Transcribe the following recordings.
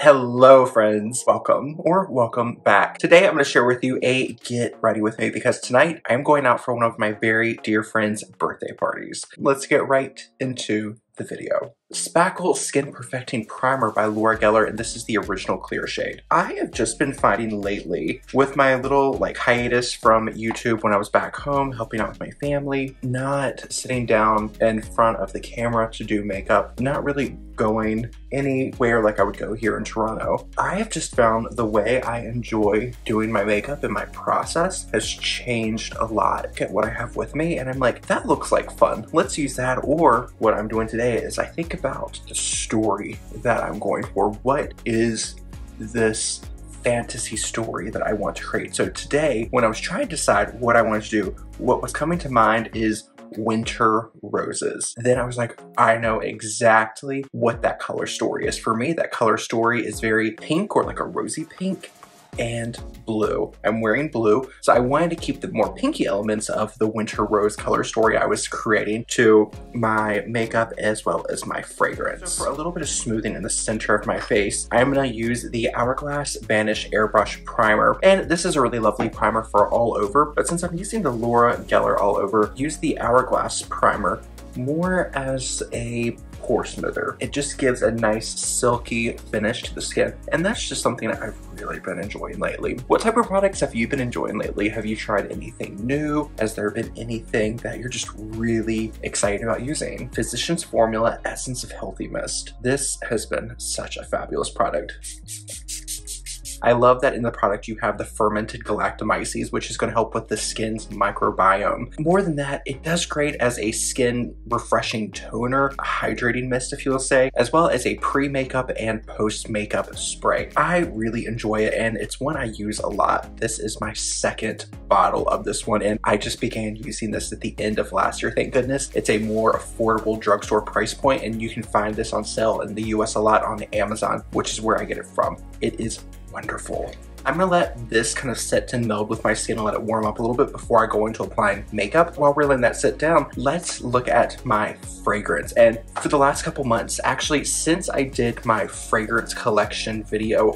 Hello friends, welcome back. Today I'm going to share with you a get ready with me because tonight I'm going out for one of my very dear friends' birthday parties. Let's get right into the video. Spackle Skin Perfecting Primer by Laura Geller, and this is the original clear shade. I have just been finding lately, with my little hiatus from YouTube when I was back home helping out with my family, not sitting down in front of the camera to do makeup, not really going anywhere like I would go here in Toronto. I have just found the way I enjoy doing my makeup and my process has changed a lot. Look at what I have with me and I'm like, that looks like fun. Let's use that. Or what I'm doing today is I think about the story that I'm going for. What is this fantasy story that I want to create? So today, when I was trying to decide what I wanted to do, what was coming to mind is winter roses. Then I was like, I know exactly what that color story is. For me, that color story is very pink, or like a rosy pink, and blue. I'm wearing blue, so I wanted to keep the more pinky elements of the winter rose color story I was creating to my makeup as well as my fragrance. So for a little bit of smoothing in the center of my face, I'm going to use the Hourglass Vanish Airbrush Primer, and this is a really lovely primer for all over, but since I'm using the Laura Geller all over, use the Hourglass Primer more as a pore smoother. It just gives a nice silky finish to the skin, and that's just something that I've really been enjoying lately. What type of products have you been enjoying lately? Have you tried anything new? Has there been anything that you're just really excited about using? Physicians Formula Essence of Healthy Mist. This has been such a fabulous product. I love that in the product you have the fermented galactomyces, which is going to help with the skin's microbiome. More than that, it does great as a skin refreshing toner, a hydrating mist if you will say, as well as a pre-makeup and post-makeup spray. I really enjoy it and it's one I use a lot. This is my second bottle of this one and I just began using this at the end of last year, thank goodness. It's a more affordable drugstore price point and you can find this on sale in the US a lot on Amazon, which is where I get it from. It is wonderful. I'm gonna let this kind of sit and meld with my skin and let it warm up a little bit before I go into applying makeup. While we're letting that sit down, let's look at my fragrance. And for the last couple months, actually since I did my fragrance collection video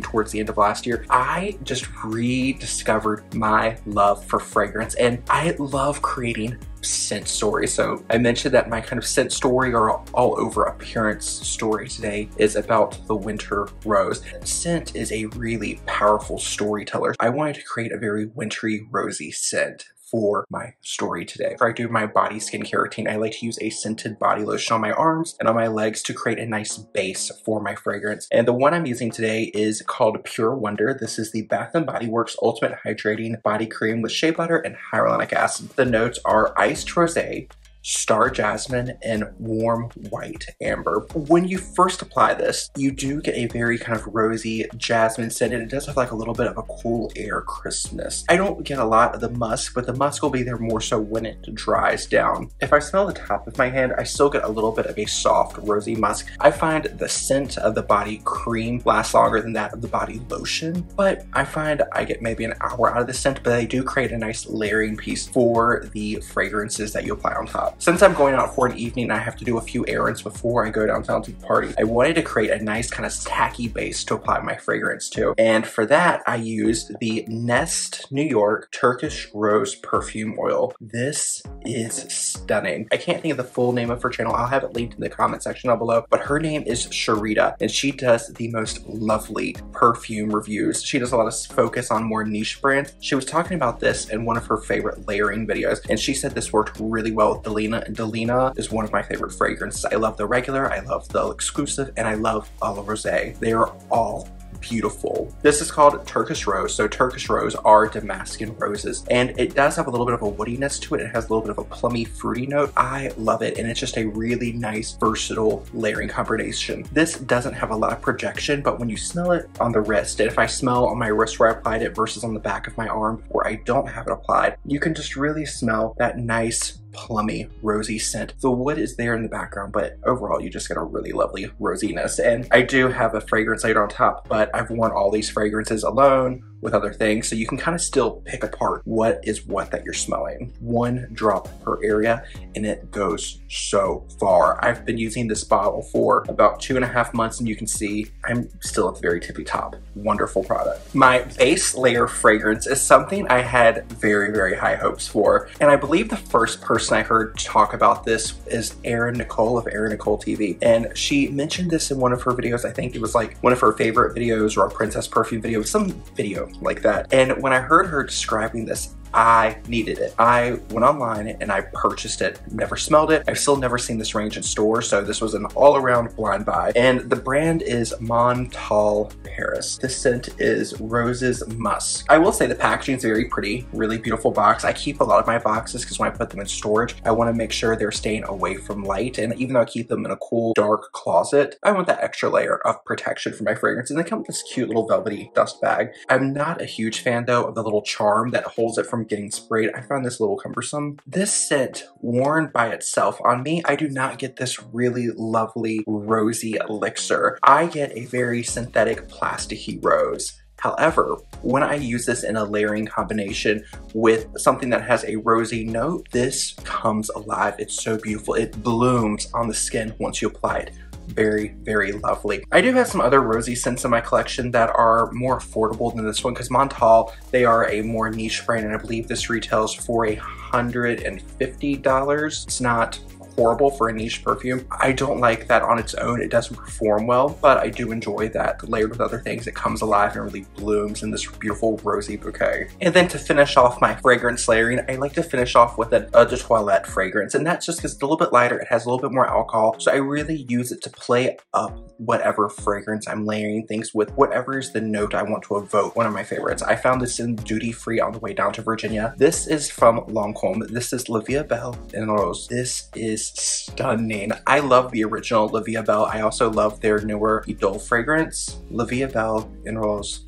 towards the end of last year, I just rediscovered my love for fragrance and I love creating scent story. So I mentioned that my kind of scent story or all over appearance story today is about the winter rose. Scent is a really powerful storyteller. I wanted to create a very wintry rosy scent for my story today. Before I do my body skincare routine, I like to use a scented body lotion on my arms and on my legs to create a nice base for my fragrance. And the one I'm using today is called Pure Wonder. This is the Bath & Body Works Ultimate Hydrating Body Cream with shea butter and hyaluronic acid. The notes are iced rosé, star jasmine, and warm white amber. When you first apply this, you do get a very kind of rosy jasmine scent, and it does have like a little bit of a cool air crispness. I don't get a lot of the musk, but the musk will be there more so when it dries down. If I smell the top of my hand, I still get a little bit of a soft rosy musk. I find the scent of the body cream lasts longer than that of the body lotion, but I find I get maybe an hour out of the scent, but they do create a nice layering piece for the fragrances that you apply on top. Since I'm going out for an evening, I have to do a few errands before I go downtown to the party. I wanted to create a nice kind of tacky base to apply my fragrance to. And for that, I used the Nest New York Turkish Rose Perfume Oil. This is stunning. I can't think of the full name of her channel. I'll have it linked in the comment section down below, but her name is Sharita and she does the most lovely perfume reviews. She does a lot of focus on more niche brands. She was talking about this in one of her favorite layering videos and she said this worked really well with Delina, and Delina is one of my favorite fragrances. I love the regular, I love the exclusive, and I love Olive Rosé. They are all beautiful. This is called Turkish Rose. So Turkish Rose are Damascus roses and it does have a little bit of a woodiness to it. It has a little bit of a plummy fruity note. I love it and it's just a really nice versatile layering combination. This doesn't have a lot of projection, but when you smell it on the wrist, and if I smell on my wrist where I applied it versus on the back of my arm where I don't have it applied, you can just really smell that nice plummy rosy scent. The wood is there in the background, but overall you just get a really lovely rosiness. And I do have a fragrance later on top, but I've worn all these fragrances alone with other things, so you can kind of still pick apart what is what that you're smelling. One drop per area, and it goes so far. I've been using this bottle for about 2.5 months, and you can see I'm still at the very tippy top. Wonderful product. My base layer fragrance is something I had very, very high hopes for, and I believe the first person I heard talk about this is Erin Nicole of Erin Nicole TV, and she mentioned this in one of her videos. I think it was like one of her favorite videos or a Princess Perfume video, some video like that. And when I heard her describing this, I needed it. I went online and I purchased it. Never smelled it. I've still never seen this range in stores, so this was an all-around blind buy. And the brand is Montale Paris. This scent is Roses Musk. I will say the packaging is very pretty, really beautiful box. I keep a lot of my boxes because when I put them in storage, I want to make sure they're staying away from light. And even though I keep them in a cool, dark closet, I want that extra layer of protection for my fragrance. And they come with this cute little velvety dust bag. I'm not a huge fan though of the little charm that holds it from getting sprayed. I find this a little cumbersome. This scent worn by itself on me, I do not get this really lovely rosy elixir. I get a very synthetic plasticky rose. However, when I use this in a layering combination with something that has a rosy note, this comes alive. It's so beautiful. It blooms on the skin once you apply it. Very, very lovely. I do have some other rosy scents in my collection that are more affordable than this one because Montale, they are a more niche brand, and I believe this retails for $150. It's not horrible for a niche perfume. I don't like that on its own. It doesn't perform well, but I do enjoy that layered with other things. It comes alive and really blooms in this beautiful rosy bouquet. And then to finish off my fragrance layering, I like to finish off with an eau de toilette fragrance, and that's just because it's a little bit lighter. It has a little bit more alcohol, so I really use it to play up whatever fragrance I'm layering things with, whatever is the note I want to evoke. One of my favorites. I found this in duty free on the way down to Virginia. This is from Lancôme. This is La Vie Belle en Rose. This is stunning. I love the original La Vie Belle. I also love their newer Idole fragrance. La Vie Belle en Rose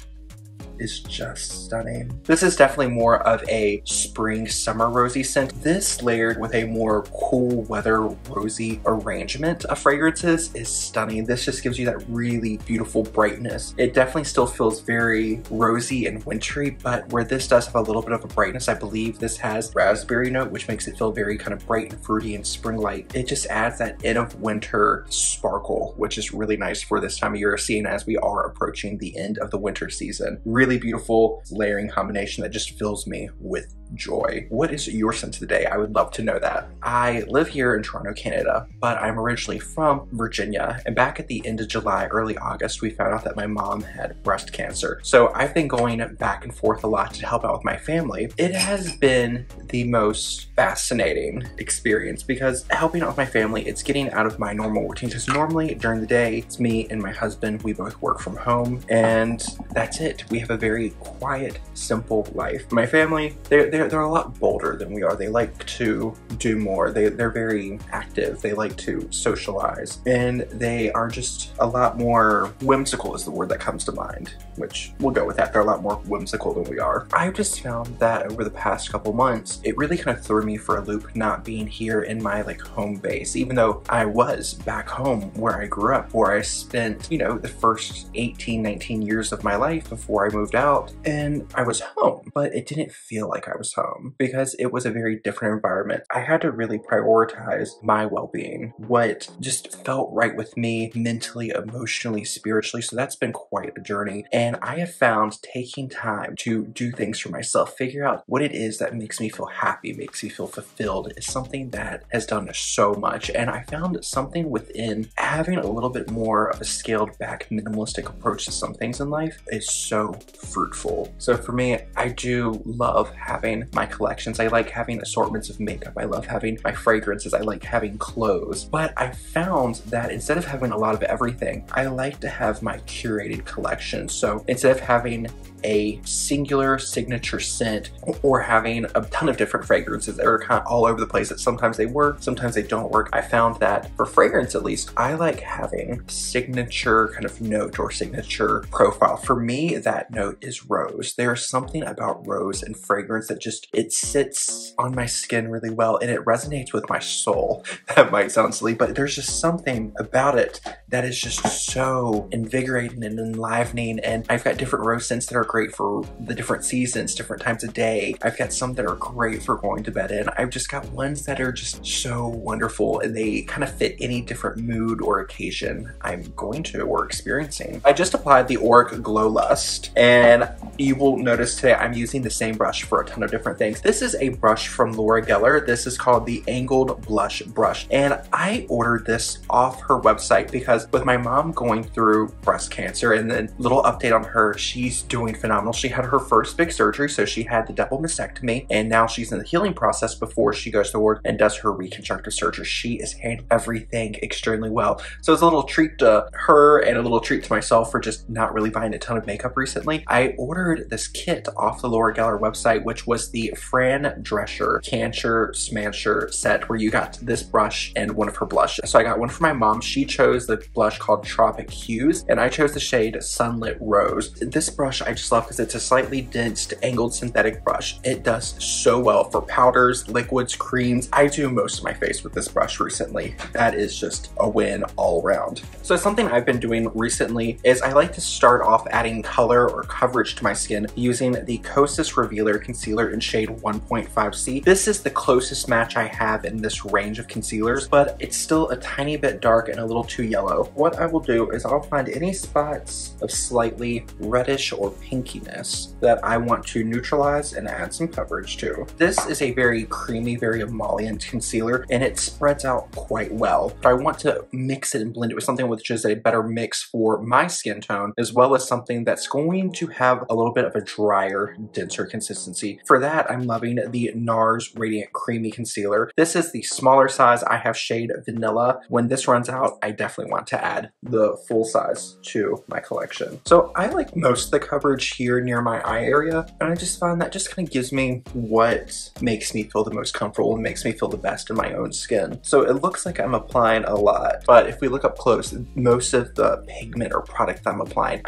is just stunning. This is definitely more of a spring summer rosy scent. This layered with a more cool weather rosy arrangement of fragrances is stunning. This just gives you that really beautiful brightness. It definitely still feels very rosy and wintry, but where this does have a little bit of a brightness, I believe this has raspberry note, which makes it feel very kind of bright and fruity and spring-like. It just adds that end of winter sparkle, which is really nice for this time of year, seeing as we are approaching the end of the winter season. Really beautiful layering combination that just fills me with joy. What is your scent of the day? I would love to know that. I live here in Toronto, Canada, but I'm originally from Virginia, and back at the end of July, early August, we found out that my mom had breast cancer. So I've been going back and forth a lot to help out with my family. It has been the most fascinating experience because helping out with my family, it's getting out of my normal routine, because normally during the day, it's me and my husband. We both work from home, and that's it. We have a very quiet, simple life. My family, they're a lot bolder than we are. They like to do more. They're very active. They like to socialize, and they are just a lot more whimsical is the word that comes to mind, which we'll go with that. They're a lot more whimsical than we are. I've just found that over the past couple months, it really kind of threw me for a loop not being here in my like home base, even though I was back home where I grew up, where I spent, you know, the first 18, 19 years of my life before I moved out, and I was home, but it didn't feel like I was home because it was a very different environment. I had to really prioritize my well-being, what just felt right with me mentally, emotionally, spiritually. So that's been quite a journey. And I have found taking time to do things for myself, figure out what it is that makes me feel happy, makes me feel fulfilled, is something that has done so much. And I found something within having a little bit more of a scaled back minimalistic approach to some things in life is so fruitful. So for me, I do love having my collections. I like having assortments of makeup. I love having my fragrances. I like having clothes. But I found that instead of having a lot of everything, I like to have my curated collection. So instead of having a singular signature scent or having a ton of different fragrances that are kind of all over the place, that sometimes they work, sometimes they don't work, I found that for fragrance at least, I like having signature kind of note or signature profile. For me, that note note is rose. There's something about rose and fragrance that just, it sits on my skin really well and it resonates with my soul. That might sound silly, but there's just something about it that is just so invigorating and enlivening. And I've got different rose scents that are great for the different seasons, different times of day. I've got some that are great for going to bed in. I've just got ones that are just so wonderful and they kind of fit any different mood or occasion I'm going to or experiencing. I just applied the Auric Glow Lust, and you will notice today I'm using the same brush for a ton of different things. This is a brush from Laura Geller. This is called the Angled Blush Brush, and I ordered this off her website because with my mom going through breast cancer, and then little update on her, she's doing phenomenal. She had her first big surgery, so she had the double mastectomy, and now she's in the healing process before she goes forward and does her reconstructive surgery. She is handling everything extremely well. So it's a little treat to her and a little treat to myself for just not really buying a ton of makeup recently. I ordered this kit off the Laura Geller website, which was the Fran Drescher Cancer Smasher set, where you got this brush and one of her blushes. So I got one for my mom. She chose the blush called Tropic Hues, and I chose the shade Sunlit Rose. This brush I just love because it's a slightly dense angled synthetic brush. It does so well for powders, liquids, creams. I do most of my face with this brush recently. That is just a win all around. So something I've been doing recently is I like to start off adding color or coverage to my skin using the Kosas Revealer Concealer in shade 1.5C. This is the closest match I have in this range of concealers, but it's still a tiny bit dark and a little too yellow. What I will do is I'll find any spots of slightly reddish or pinkiness that I want to neutralize and add some coverage to. This is a very creamy, very emollient concealer, and it spreads out quite well. But I want to mix it and blend it with something which is a better mix for my skin tone, as well as something that's going to have a little bit of a drier, denser consistency. For that, I'm loving the NARS Radiant Creamy Concealer. This is the smaller size. I have shade Vanilla. When this runs out, I definitely want to add the full size to my collection. So I like most of the coverage here near my eye area, and I just find that just kind of gives me what makes me feel the most comfortable and makes me feel the best in my own skin. So it looks like I'm applying a lot, but if we look up close, most of the pigment or product I'm applying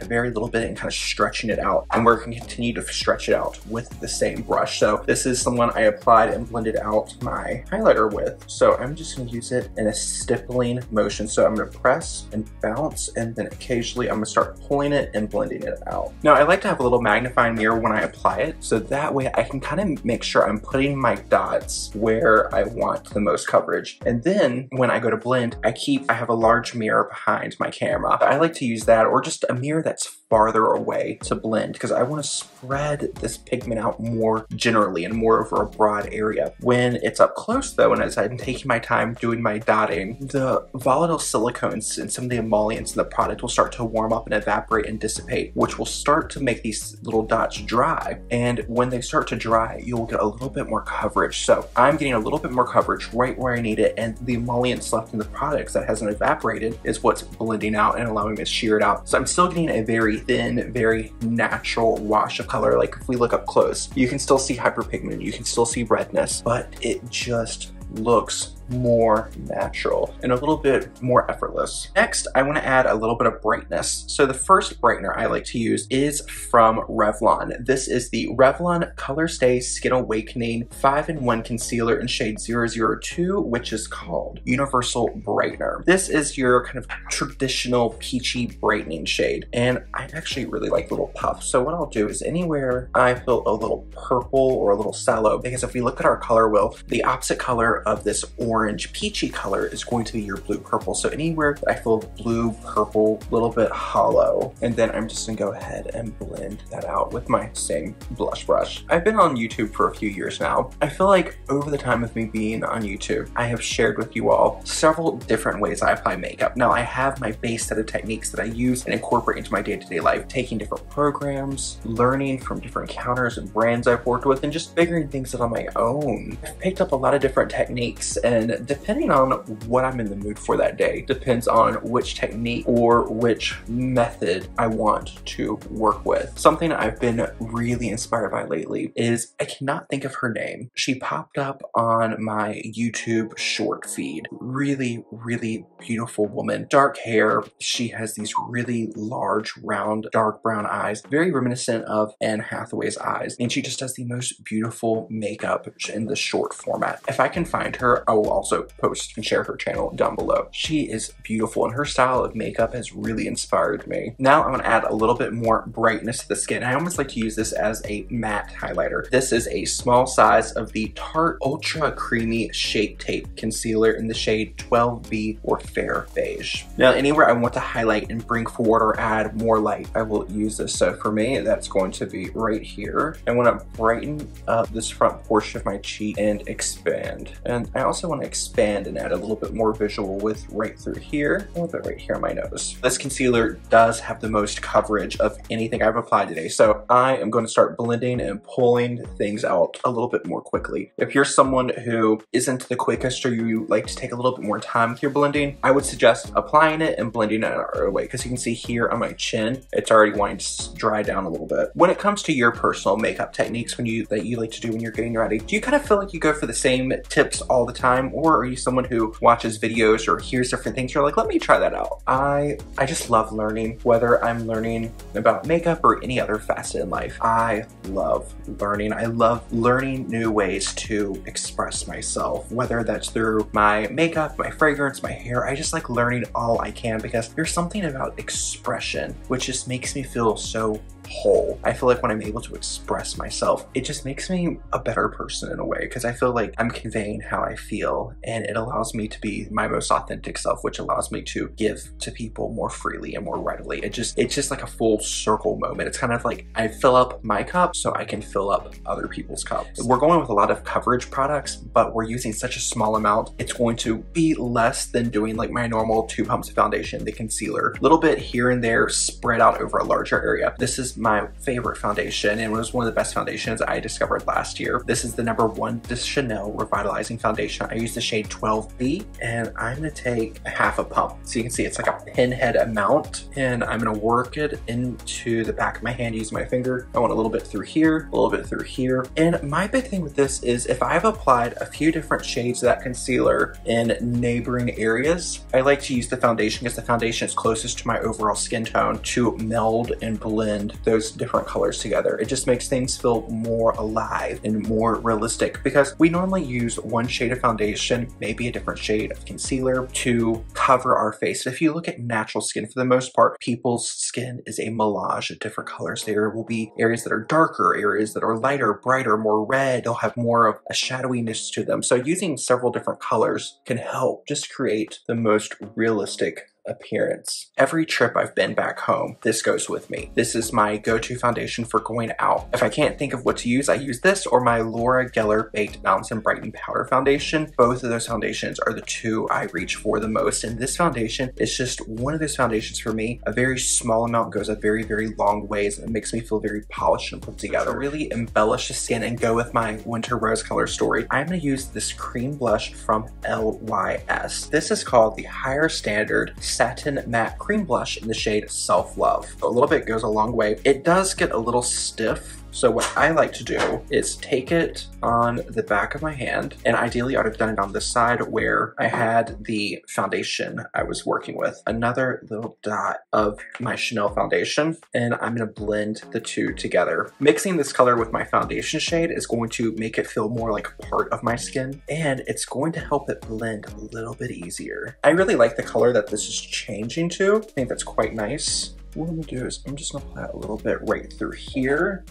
a very little bit and kind of stretching it out, and we're going to continue to stretch it out with the same brush. So this is the one I applied and blended out my highlighter with. So I'm just going to use it in a stippling motion. So I'm going to press and bounce, and then occasionally I'm going to start pulling it and blending it out. Now I like to have a little magnifying mirror when I apply it, so that way I can kind of make sure I'm putting my dots where I want the most coverage. And then when I go to blend, I have a large mirror behind my camera. I like to use that, or just a mirror that's farther away to blend, because I want to spread this pigment out more generally and more over a broad area. When it's up close though, and as I'm taking my time doing my dotting, the volatile silicones and some of the emollients in the product will start to warm up and evaporate and dissipate, which will start to make these little dots dry. And when they start to dry, you'll get a little bit more coverage. So I'm getting a little bit more coverage right where I need it, and the emollients left in the products that hasn't evaporated is what's blending out and allowing me to shear it out. So I'm still getting a very thin, very natural wash of color. Like if we look up close, you can still see hyperpigment, you can still see redness, but it just looks more natural and a little bit more effortless. Next, I want to add a little bit of brightness. So the first brightener I like to use is from Revlon. This is the Revlon ColorStay Skin Awakening 5-in-1 Concealer in shade 002, which is called Universal Brightener. This is your kind of traditional peachy brightening shade, and I actually really like little puffs. So what I'll do is anywhere I feel a little purple or a little sallow, because if we look at our color wheel, the opposite color of this orange peachy color is going to be your blue purple. So anywhere that I feel blue purple, a little bit hollow, and then I'm just gonna go ahead and blend that out with my same blush brush. I've been on YouTube for a few years now. I feel like over the time of me being on YouTube, I have shared with you all several different ways I apply makeup. Now I have my base set of techniques that I use and incorporate into my day-to-day life, taking different programs, learning from different counters and brands I've worked with, and just figuring things out on my own. I've picked up a lot of different techniques and and depending on what I'm in the mood for that day, depends on which technique or which method I want to work with. Something I've been really inspired by lately is, I cannot think of her name. She popped up on my YouTube short feed. Really, really beautiful woman. Dark hair. She has these really large, round, dark brown eyes, very reminiscent of Anne Hathaway's eyes. And she just does the most beautiful makeup in the short format. If I can find her, I will also post and share her channel down below. She is beautiful, and her style of makeup has really inspired me. Now I'm gonna add a little bit more brightness to the skin. I almost like to use this as a matte highlighter. This is a small size of the Tarte Ultra Creamy Shape Tape Concealer in the shade 12B or Fair Beige. Now, anywhere I want to highlight and bring forward or add more light, I will use this. So for me, that's going to be right here. I want to brighten up this front portion of my cheek and expand. And I also want to expand and add a little bit more visual with right through here, a little bit right here on my nose. This concealer does have the most coverage of anything I've applied today, so I am going to start blending and pulling things out a little bit more quickly. If you're someone who isn't the quickest, or you like to take a little bit more time with your blending, I would suggest applying it and blending it right away, because you can see here on my chin, it's already wanting to dry down a little bit. When it comes to your personal makeup techniques that you like to do when you're getting ready, do you kind of feel like you go for the same tips all the time, or are you someone who watches videos or hears different things, you're like, let me try that out? I just love learning, whether I'm learning about makeup or any other facet in life. I love learning. I love learning new ways to express myself, whether that's through my makeup, my fragrance, my hair. I just like learning all I can, because there's something about expression which just makes me feel so whole. I feel like when I'm able to express myself, it just makes me a better person in a way, because I feel like I'm conveying how I feel, and it allows me to be my most authentic self, which allows me to give to people more freely and more readily. It's just like a full circle moment. It's kind of like I fill up my cup so I can fill up other people's cups. We're going with a lot of coverage products, but we're using such a small amount. It's going to be less than doing like my normal 2 pumps of foundation, the concealer, a little bit here and there spread out over a larger area. This is my favorite foundation, and it was one of the best foundations I discovered last year. This is the #1 Chanel Revitalizing Foundation. I use the shade 12B, and I'm gonna take a half a pump. So you can see it's like a pinhead amount, and I'm gonna work it into the back of my hand using my finger. I want a little bit through here, a little bit through here. And my big thing with this is, if I've applied a few different shades of that concealer in neighboring areas, I like to use the foundation, because the foundation is closest to my overall skin tone, to meld and blend those different colors together. It just makes things feel more alive and more realistic, because we normally use one shade of foundation, maybe a different shade of concealer to cover our face. If you look at natural skin, for the most part, people's skin is a melange of different colors. There will be areas that are darker, areas that are lighter, brighter, more red. They'll have more of a shadowiness to them. So using several different colors can help just create the most realistic appearance. Every trip I've been back home, this goes with me. This is my go-to foundation for going out. If I can't think of what to use, I use this or my Laura Geller Baked Bounce and Brighten Powder Foundation. Both of those foundations are the two I reach for the most, and this foundation is just one of those foundations for me. A very small amount goes a very, very long ways, and it makes me feel very polished and put together. To really embellish the skin and go with my winter rose color story, I'm gonna use this cream blush from LYS. This is called the Higher Standard Satin Matte Cream Blush in the shade Self Love. A little bit goes a long way. It does get a little stiff, so what I like to do is take it on the back of my hand, and ideally I would have done it on this side where I had the foundation I was working with. Another little dot of my Chanel foundation, and I'm gonna blend the two together. Mixing this color with my foundation shade is going to make it feel more like part of my skin, and it's going to help it blend a little bit easier. I really like the color that this is changing to. I think that's quite nice. What I'm gonna do is I'm just gonna apply a little bit right through here.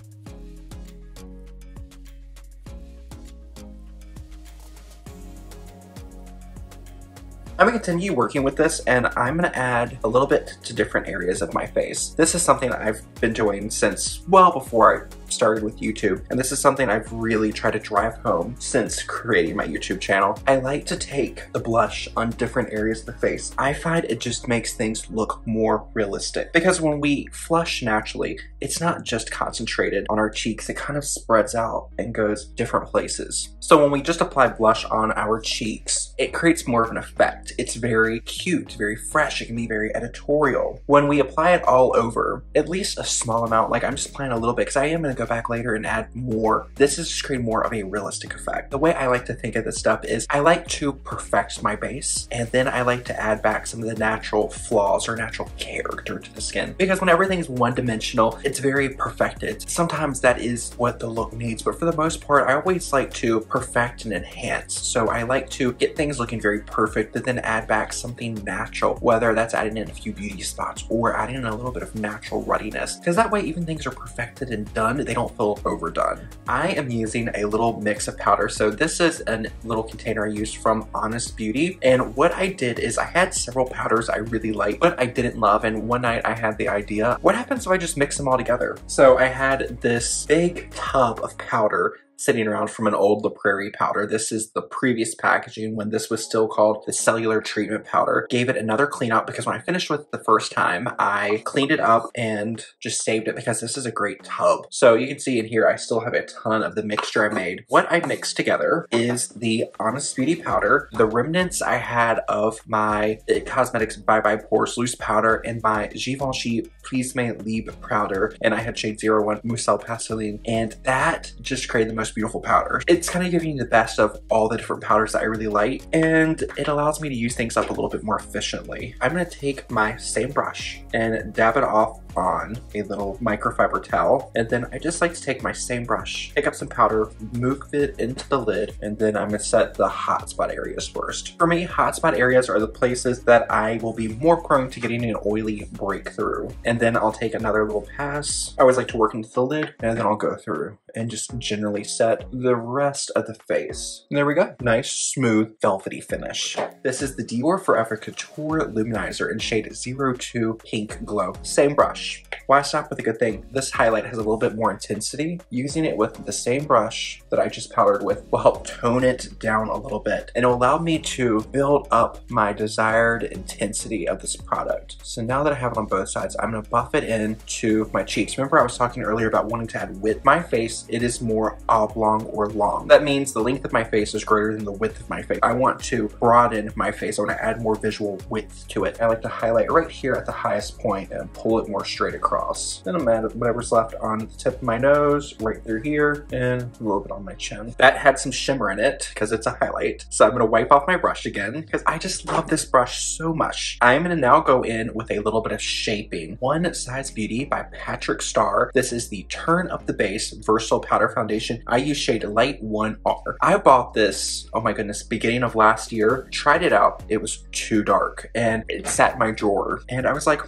I'm gonna continue working with this, and I'm gonna add a little bit to different areas of my face. This is something that I've been doing since well before I started with YouTube, and this is something I've really tried to drive home since creating my YouTube channel. I like to take the blush on different areas of the face. I find it just makes things look more realistic, because when we flush naturally, it's not just concentrated on our cheeks, it kind of spreads out and goes different places. So when we just apply blush on our cheeks, it creates more of an effect. It's very cute, very fresh, it can be very editorial. When we apply it all over, at least a small amount, like I'm just applying a little bit because I am going to go back later and add more. This is just creating more of a realistic effect. The way I like to think of this stuff is I like to perfect my base, and then I like to add back some of the natural flaws or natural character to the skin, because when everything's one-dimensional, it's very perfected. Sometimes that is what the look needs, but for the most part, I always like to perfect and enhance. So I like to get things looking very perfect, but then add back something natural, whether that's adding in a few beauty spots or adding in a little bit of natural ruddiness, because that way even things are perfected and done, they don't feel overdone. I am using a little mix of powder. So this is a little container I used from Honest Beauty, and what I did is I had several powders I really liked but I didn't love, and one night I had the idea, what happens if I just mix them all together? So I had this big tub of powder sitting around from an old La Prairie powder. This is the previous packaging when this was still called the cellular treatment powder. Gave it another clean up because when I finished with it the first time, I cleaned it up and just saved it because this is a great tub. So you can see in here, I still have a ton of the mixture I made. What I mixed together is the Honest Beauty powder, the remnants I had of my IT Cosmetics Bye Bye Pores loose powder, and my Givenchy Please Me Libre powder, and I had shade 01 Moussel Pasteline, and that just created the most beautiful powder. It's kind of giving you the best of all the different powders that I really like, and it allows me to use things up a little bit more efficiently. I'm going to take my same brush and dab it off on a little microfiber towel, and then I just like to take my same brush, pick up some powder, move it into the lid, and then I'm going to set the hot spot areas first. For me, hot spot areas are the places that I will be more prone to getting an oily breakthrough, and then I'll take another little pass. I always like to work into the lid, and then I'll go through and just generally set the rest of the face. And there we go. Nice, smooth, velvety finish. This is the Dior Forever Couture Luminizer in shade 02 Pink Glow. Same brush. Why stop with a good thing? This highlight has a little bit more intensity. Using it with the same brush that I just powdered with will help tone it down a little bit, and it will allow me to build up my desired intensity of this product. So now that I have it on both sides, I'm gonna buff it into my cheeks. Remember I was talking earlier about wanting to add width. My face, it is more oblong or long. That means the length of my face is greater than the width of my face. I want to broaden my face. I want to add more visual width to it. I like to highlight right here at the highest point and pull it more straight across. Then I'm adding whatever's left on the tip of my nose, right through here, and a little bit on my chin. That had some shimmer in it because it's a highlight. So I'm gonna wipe off my brush again because I just love this brush so much. I'm gonna now go in with a little bit of shaping. One Size Beauty by Patrick Starr. This is the Turn Up the Base Versatile Powder Foundation. I use shade Light 1R. I bought this, oh my goodness, beginning of last year. Tried it out. It was too dark and it sat in my drawer. And I was like,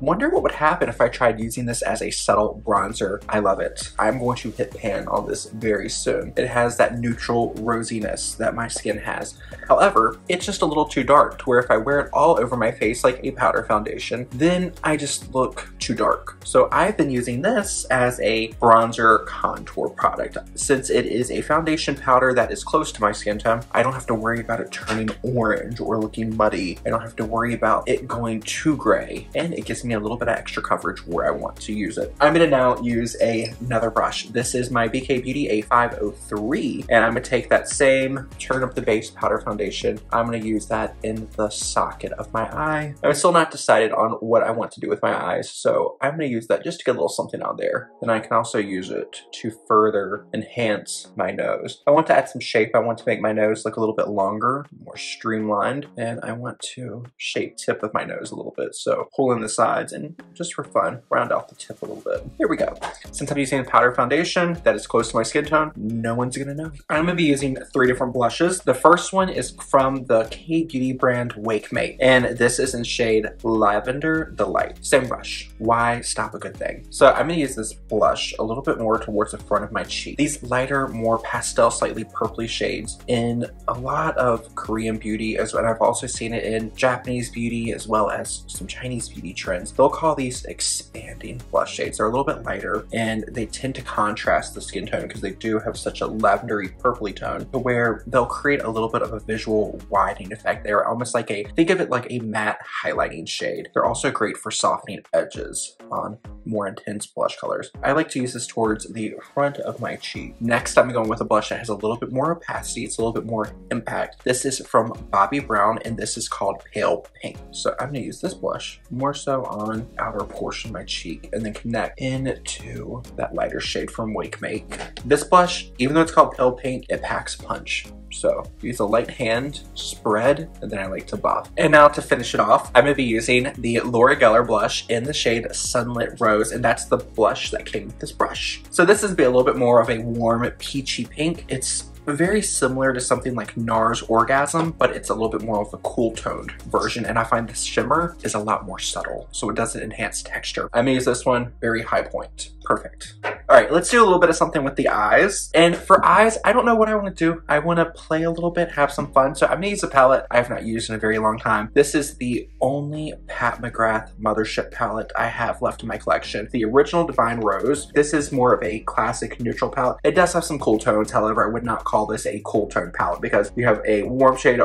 wonder what would happen if I tried using this as a subtle bronzer. I love it. I'm going to hit pan on this very soon. It has that neutral rosiness that my skin has. However, it's just a little too dark to where if I wear it all over my face like a powder foundation, then I just look too dark. So I've been using this as a bronzer contour product. Since it is a foundation powder that is close to my skin tone, I don't have to worry about it turning orange or looking muddy. I don't have to worry about it going too gray, and it gives me a little bit of extra coverage where I want to use it. I'm gonna now use another brush. This is my BK Beauty A503, and I'm gonna take that same Turn Up the Base powder foundation. I'm gonna use that in the socket of my eye. I'm still not decided on what I want to do with my eyes, so I'm gonna use that just to get a little something on there. Then I can also use it to further enhance my nose. I want to add some shape. I want to make my nose look a little bit longer, more streamlined, and I want to shape tip of my nose a little bit. So pull in the sides and just for fun, round out the tip a little bit. Here we go. Since I'm using a powder foundation that is close to my skin tone, no one's gonna know. I'm gonna be using 3 different blushes. The first one is from the K-Beauty brand Wake Mate, and this is in shade Lavender Delight. Same brush. Why stop a good thing? So I'm gonna use this blush a little bit more towards the front of my cheek. These lighter, more pastel, slightly purpley shades in a lot of Korean beauty, as well. I've also seen it in Japanese beauty as well as some Chinese beauty trends. They'll call these expanded outstanding blush shades. They're a little bit lighter and they tend to contrast the skin tone because they do have such a lavendery purpley tone to where they'll create a little bit of a visual widening effect. They're almost like think of it like a matte highlighting shade. They're also great for softening edges on more intense blush colors. I like to use this towards the front of my cheek. Next, I'm going with a blush that has a little bit more opacity. It's a little bit more impact. This is from Bobbi Brown and this is called Pale Pink. So I'm gonna use this blush more so on outer portion of my cheek and then connect into that lighter shade from Wake Make. This blush, even though it's called Pale Pink, it packs a punch. So use a light hand spread and then I like to buff. And now to finish it off, I'm gonna be using the Laura Geller blush in the shade Sunlit Rose, and that's the blush that came with this brush. So this is a little bit more of a warm peachy pink. It's very similar to something like NARS Orgasm, but it's a little bit more of a cool toned version, and I find this shimmer is a lot more subtle, so it doesn't enhance texture. I'm gonna use this one, very high point. Perfect. All right, let's do a little bit of something with the eyes. And for eyes, I don't know what I want to do. I want to play a little bit, have some fun. So I'm gonna use a palette I have not used in a very long time. This is the only Pat McGrath Mothership palette I have left in my collection. The original Divine Rose. This is more of a classic neutral palette. It does have some cool tones. However, I would not call this a cool tone palette because you have a warm shade,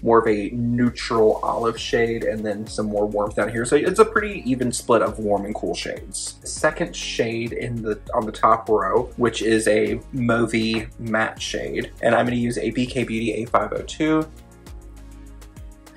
more of a neutral olive shade, and then some more warmth down here. So it's a pretty even split of warm and cool shades. Second shade on the top row, which is a mauvey matte shade, and I'm going to use a BK Beauty A502.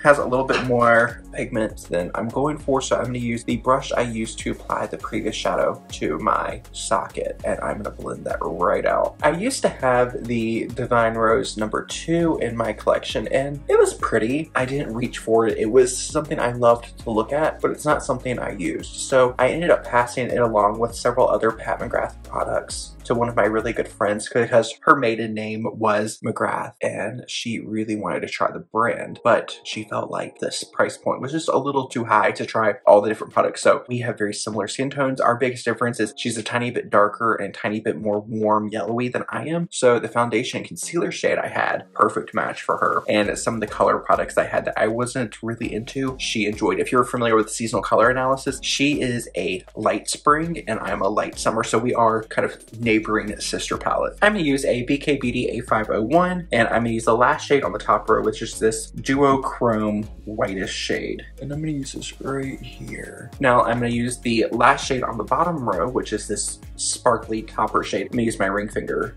Has a little bit more pigment than I'm going for, so I'm going to use the brush I used to apply the previous shadow to my socket, and I'm going to blend that right out. I used to have the Divine Rose #2 in my collection, and it was pretty. I didn't reach for it. It was something I loved to look at, but it's not something I used. So I ended up passing it along with several other Pat McGrath products to one of my really good friends because her maiden name was McGrath and she really wanted to try the brand, but she felt like this price point was just a little too high to try all the different products. So we have very similar skin tones. Our biggest difference is she's a tiny bit darker and a tiny bit more warm yellowy than I am. So the foundation and concealer shade I had, perfect match for her. And some of the color products I had that I wasn't really into, she enjoyed. If you're familiar with seasonal color analysis, she is a light spring and I'm a light summer. So we are kind of neighboring sister palette. I'm gonna use a BK Beauty A501 and I'm gonna use the last shade on the top row, which is this duochrome whitish shade. And I'm gonna use this right here. Now I'm gonna use the last shade on the bottom row, which is this sparkly topper shade. I'm gonna use my ring finger.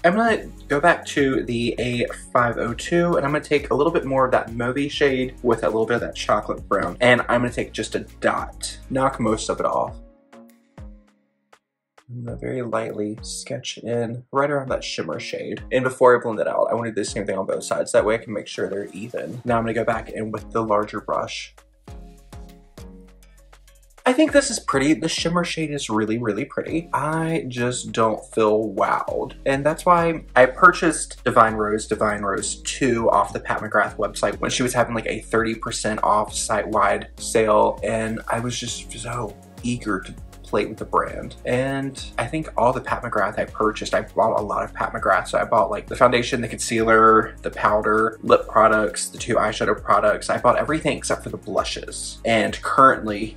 I'm gonna go back to the A502 and I'm gonna take a little bit more of that mauvey shade with a little bit of that chocolate brown. And I'm gonna take just a dot, knock most of it off. I'm gonna very lightly sketch in right around that shimmer shade. And before I blend it out, I wanna do the same thing on both sides. That way I can make sure they're even. Now I'm gonna go back in with the larger brush. I think this is pretty. The shimmer shade is really, really pretty. I just don't feel wowed. And that's why I purchased Divine Rose 2 off the Pat McGrath website when she was having like a 30% off site-wide sale. And I was just so eager to play with the brand. And I think all the Pat McGrath I purchased, I bought a lot of Pat McGrath. So I bought like the foundation, the concealer, the powder, lip products, the 2 eyeshadow products. I bought everything except for the blushes. And currently,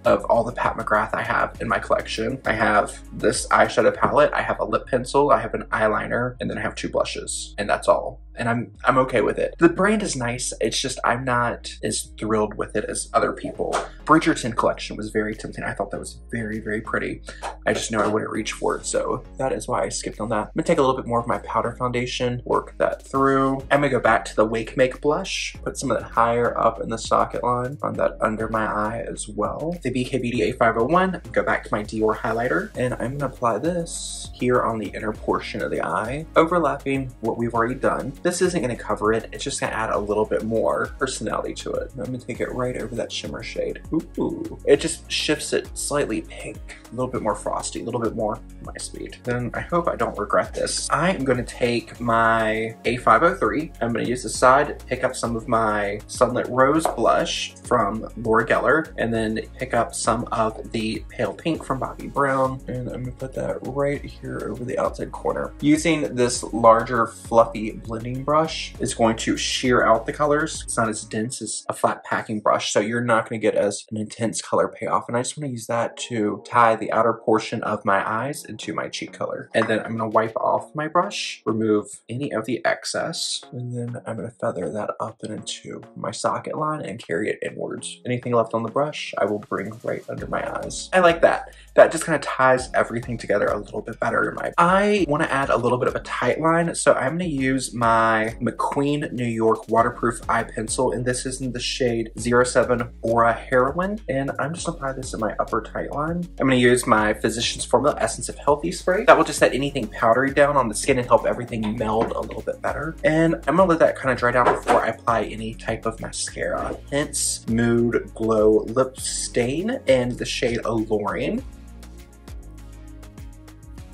of all the Pat McGrath I have in my collection, I have this eyeshadow palette, I have a lip pencil, I have an eyeliner, and then I have 2 blushes, and that's all. And I'm okay with it. The brand is nice, it's just I'm not as thrilled with it as other people. Bridgerton collection was very tempting. I thought that was very, very pretty. I just know I wouldn't reach for it, so that is why I skipped on that. I'm gonna take a little bit more of my powder foundation, work that through. I'm gonna go back to the Wake Make blush, put some of that higher up in the socket line, on that under my eye as well. The BK Beauty A501, go back to my Dior highlighter, and I'm gonna apply this here on the inner portion of the eye, overlapping what we've already done. This isn't gonna cover it, it's just gonna add a little bit more personality to it. I'm gonna take it right over that shimmer shade. Ooh. It just shifts it slightly pink, a little bit more frosty, a little bit more my speed. Then I hope I don't regret this. I'm gonna take my A503, I'm gonna use the side, pick up some of my Sunlit Rose blush from Laura Geller, and then pick up some of the Pale Pink from Bobbi Brown, and I'm gonna put that right here over the outside corner. Using this larger fluffy blending blending brush is going to shear out the colors. It's not as dense as a flat packing brush, so you're not going to get as an intense color payoff. And I just want to use that to tie the outer portion of my eyes into my cheek color. And then I'm going to wipe off my brush, remove any of the excess, and then I'm going to feather that up and into my socket line and carry it inwards. Anything left on the brush, I will bring right under my eyes. I like that. That just kind of ties everything together a little bit better in my. I want to add a little bit of a tight line, so I'm going to use my McQueen New York waterproof eye pencil, and this is in the shade 07 Aura Heroine, and I'm just going to apply this in my upper tight line. I'm going to use my Physicians Formula Essence of Healthy spray. That will just set anything powdery down on the skin and help everything meld a little bit better. And I'm going to let that kind of dry down before I apply any type of mascara. Hence Mood Glow Lip Stain in the shade Alluring.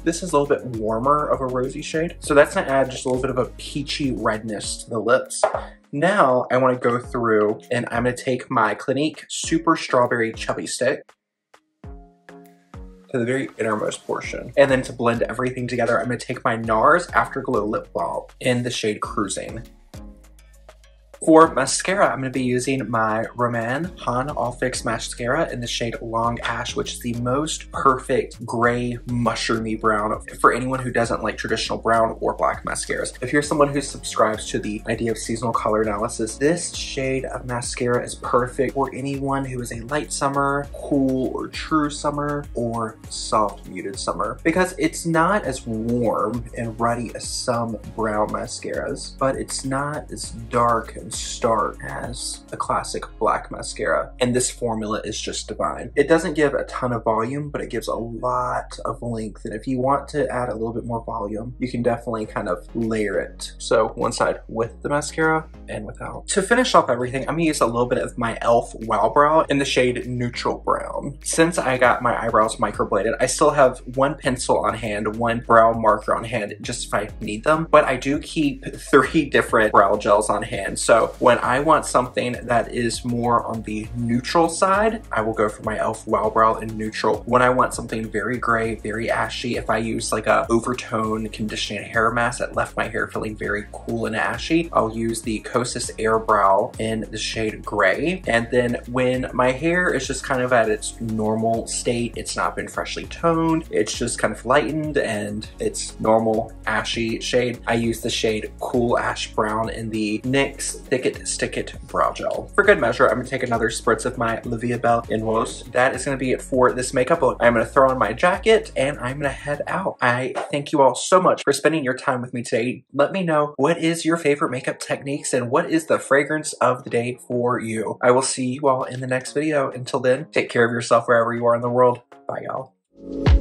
This is a little bit warmer of a rosy shade, so that's gonna add just a little bit of a peachy redness to the lips. Now I wanna go through and I'm gonna take my Clinique Super Strawberry Chubby Stick to the very innermost portion. And then to blend everything together, I'm gonna take my NARS Afterglow Lip Balm in the shade Cruising. For mascara, I'm going to be using my Roman Han All Fix Mascara in the shade Long Ash, which is the most perfect gray, mushroomy brown for anyone who doesn't like traditional brown or black mascaras. If you're someone who subscribes to the idea of seasonal color analysis, this shade of mascara is perfect for anyone who is a light summer, cool or true summer, or soft muted summer, because it's not as warm and ruddy as some brown mascaras, but it's not as dark and stark as a classic black mascara, and this formula is just divine. It doesn't give a ton of volume, but it gives a lot of length, and if you want to add a little bit more volume, you can definitely kind of layer it. So one side with the mascara and without. To finish off everything, I'm gonna use a little bit of my e.l.f. Wow Brow in the shade Neutral Brown. Since I got my eyebrows microbladed, I still have one pencil on hand, one brow marker on hand, just if I need them, but I do keep 3 different brow gels on hand. So when I want something that is more on the neutral side, I will go for my e.l.f. Wow Brow in neutral. When I want something very gray, very ashy, if I use like a overtone conditioning hair mask that left my hair feeling very cool and ashy, I'll use the Kosas Air Brow in the shade Gray. And then when my hair is just kind of at its normal state, it's not been freshly toned, it's just kind of lightened and it's normal ashy shade, I use the shade Cool Ash Brown in the NYX Thick It Stick It Brow Gel. For good measure, I'm gonna take another spritz of my La Vie Belle in Rose. That is gonna be it for this makeup look. I'm gonna throw on my jacket and I'm gonna head out. I thank you all so much for spending your time with me today. Let me know what is your favorite makeup techniques and what is the fragrance of the day for you. I will see you all in the next video. Until then, take care of yourself wherever you are in the world. Bye, y'all.